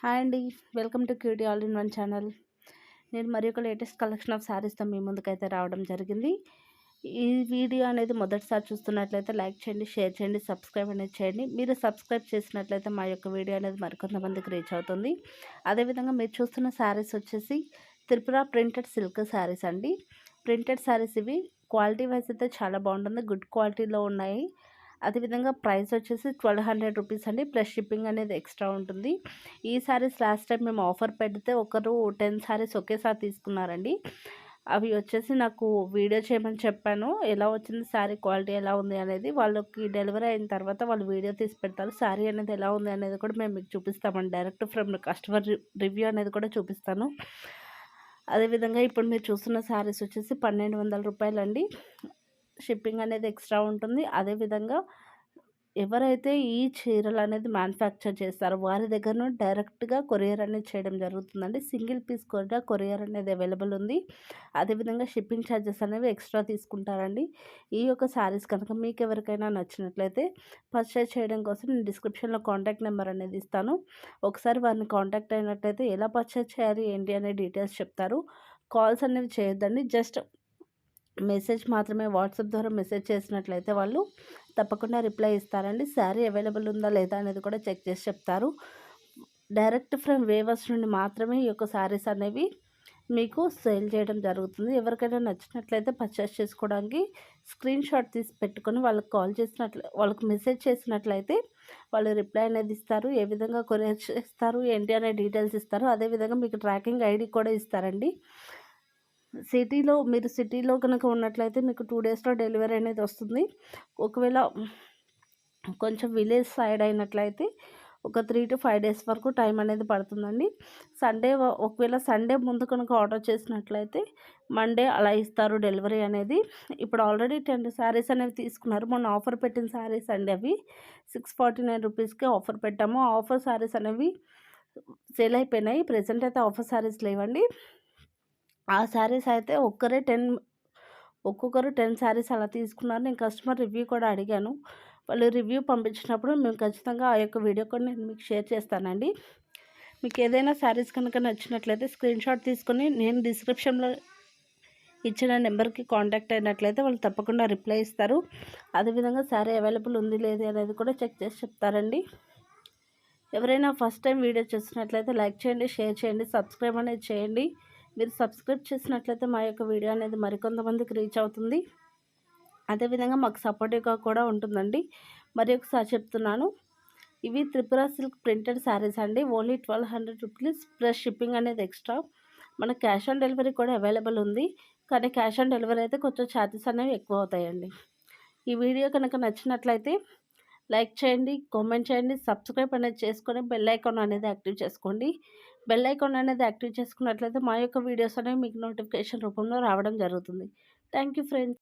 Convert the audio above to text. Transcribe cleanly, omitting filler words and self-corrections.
Hi అండి. Welcome to QT all in one channel. నేను మరి ఒక లేటెస్ట్ కలెక్షన్ ఆఫ్ శారీస్తో మీ ముందుకైతే రావడం జరిగింది. ఈ వీడియో అనేది మొదటిసారి చూస్తున్నట్లయితే లైక్ చేయండి, షేర్ చేయండి, సబ్స్క్రైబ్ అనేది చేయండి. మీరు సబ్స్క్రైబ్ చేసినట్లయితే మా యొక్క వీడియో అనేది మరికొంతమందికి రీచ్ అవుతుంది. అదేవిధంగా మీరు చూస్తున్న శారీస్ వచ్చేసి త్రిపుర ప్రింటెడ్ సిల్క్ శారీస్ అండి. ప్రింటెడ్ శారీస్ ఇవి. క్వాలిటీ వైజ్ అయితే చాలా బాగుంటుంది, గుడ్ క్వాలిటీలో ఉన్నాయి. అదేవిధంగా ప్రైస్ వచ్చేసి 1200 రూపీస్ అండి, ప్లస్ షిప్పింగ్ అనేది ఎక్స్ట్రా ఉంటుంది. ఈ శారీస్ లాస్ట్ టైం మేము ఆఫర్ పెడితే ఒకరు 10 శారీస్ ఒకేసారి తీసుకున్నారండి. అవి వచ్చేసి నాకు వీడియో చేయమని చెప్పాను, ఎలా వచ్చింది శారీ క్వాలిటీ ఎలా ఉంది అనేది. వాళ్ళకి డెలివరీ అయిన తర్వాత వాళ్ళు వీడియో తీసి పెడతారు. శారీ అనేది ఎలా ఉంది అనేది కూడా మేము మీకు చూపిస్తామండి. డైరెక్ట్ ఫ్రమ్ కస్టమర్ రివ్యూ అనేది కూడా చూపిస్తాను. అదేవిధంగా ఇప్పుడు మీరు చూస్తున్న శారీస్ వచ్చేసి 1200 రూపాయలండి. షిప్పింగ్ అనేది ఎక్స్ట్రా ఉంటుంది. అదేవిధంగా ఎవరైతే ఈ చీరలు అనేది మ్యానుఫ్యాక్చర్ చేస్తారో వారి దగ్గర నుండి డైరెక్ట్గా కొరియర్ అనేది చేయడం జరుగుతుందండి. సింగిల్ పీస్ కూడా కొరియర్ అనేది అవైలబుల్ ఉంది. అదేవిధంగా షిప్పింగ్ ఛార్జెస్ అనేవి ఎక్స్ట్రా తీసుకుంటారండి. ఈ యొక్క శారీస్ కనుక మీకు ఎవరికైనా నచ్చినట్లయితే పర్చేస్ చేయడం కోసం నేను డిస్క్రిప్షన్లో కాంటాక్ట్ నెంబర్ అనేది ఇస్తాను. ఒకసారి వారిని కాంటాక్ట్ అయినట్లయితే ఎలా పర్చేస్ చేయాలి ఏంటి అనే డీటెయిల్స్ చెప్తారు. కాల్స్ అనేవి చేయొద్దండి, జస్ట్ మెసేజ్ మాత్రమే. వాట్సాప్ ద్వారా మెసేజ్ చేసినట్లయితే వాళ్ళు తప్పకుండా రిప్లై ఇస్తారండి. శారీ అవైలబుల్ ఉందా లేదా అనేది కూడా చెక్ చేసి చెప్తారు. డైరెక్ట్ ఫ్రమ్ వేవర్స్ నుండి మాత్రమే ఈ యొక్క శారీస్ అనేవి మీకు సేల్ చేయడం జరుగుతుంది. ఎవరికైనా నచ్చినట్లయితే పర్చేస్ చేసుకోవడానికి స్క్రీన్ షాట్ తీసి పెట్టుకొని వాళ్ళకి కాల్ వాళ్ళకి మెసేజ్ చేసినట్లయితే వాళ్ళు రిప్లై అనేది ఇస్తారు. ఏ విధంగా కొరియర్ చేస్తారు ఏంటి అనే డీటెయిల్స్ ఇస్తారు. అదేవిధంగా మీకు ట్రాకింగ్ ఐడి కూడా ఇస్తారండి. మీరు సిటీలో కనుక ఉన్నట్లయితే మీకు 2 డేస్లో డెలివరీ అనేది వస్తుంది. ఒకవేళ కొంచెం విలేజ్ సైడ్ అయినట్లయితే ఒక 3 to 5 డేస్ వరకు టైం అనేది పడుతుందండి. ఒకవేళ సండే ముందు కనుక ఆర్డర్ చేసినట్లయితే మండే అలా ఇస్తారు డెలివరీ అనేది. ఇప్పుడు ఆల్రెడీ 10 శారీస్ అనేవి తీసుకున్నారు. మొన్న ఆఫర్ పెట్టిన శారీస్ అండి అవి. 649 రూపీస్కి ఆఫర్ పెట్టాము. ఆఫర్ శారీస్ అనేవి సేల్ అయిపోయినాయి. ప్రెజెంట్ అయితే ఆఫర్ శారీస్ లేవండి. ఆ శారీస్ అయితే ఒక్కొక్కరు 10 శారీస్ అలా తీసుకున్నారు. నేను కస్టమర్ రివ్యూ కూడా అడిగాను. వాళ్ళు రివ్యూ పంపించినప్పుడు మేము ఖచ్చితంగా ఆ యొక్క వీడియో కూడా నేను మీకు షేర్ చేస్తానండి. మీకు ఏదైనా శారీస్ కనుక నచ్చినట్లయితే స్క్రీన్ షాట్ తీసుకొని నేను డిస్క్రిప్షన్లో ఇచ్చిన నెంబర్కి కాంటాక్ట్ అయినట్లయితే వాళ్ళు తప్పకుండా రిప్లై ఇస్తారు. అదేవిధంగా శారీ అవైలబుల్ ఉంది లేదు అనేది కూడా చెక్ చేసి చెప్తారండి. ఎవరైనా ఫస్ట్ టైం వీడియో చూసినట్లయితే లైక్ చేయండి, షేర్ చేయండి, సబ్స్క్రైబ్ అనేది చేయండి. మీరు సబ్స్క్రైబ్ చేసినట్లయితే మా యొక్క వీడియో అనేది మరికొంతమందికి రీచ్ అవుతుంది. అదేవిధంగా మాకు సపోర్టివ్గా కూడా ఉంటుందండి. మరి ఒకసారి చెప్తున్నాను, ఇవి త్రిపుర సిల్క్ ప్రింటెడ్ శారీస్ అండి. ఓన్లీ 1200 రూపీస్ ప్లస్ షిప్పింగ్ అనేది ఎక్స్ట్రా. మన క్యాష్ ఆన్ డెలివరీ కూడా అవైలబుల్ ఉంది, కానీ క్యాష్ ఆన్ డెలివరీ అయితే కొంచెం ఛార్జెస్ అనేవి ఎక్కువ అవుతాయండి. ఈ వీడియో కనుక నచ్చినట్లయితే లైక్ చేయండి, కామెంట్ చేయండి, సబ్స్క్రైబ్ అనేది చేసుకొని బెల్ ఐకాన్ అనేది యాక్టివ్ చేసుకోండి. బెల్ ఐకాన్ అనేది యాక్టివ్ చేసుకున్నట్లయితే మా యొక్క వీడియోస్ అనేవి మీకు నోటిఫికేషన్ రూపంలో రావడం జరుగుతుంది. Thank you friends.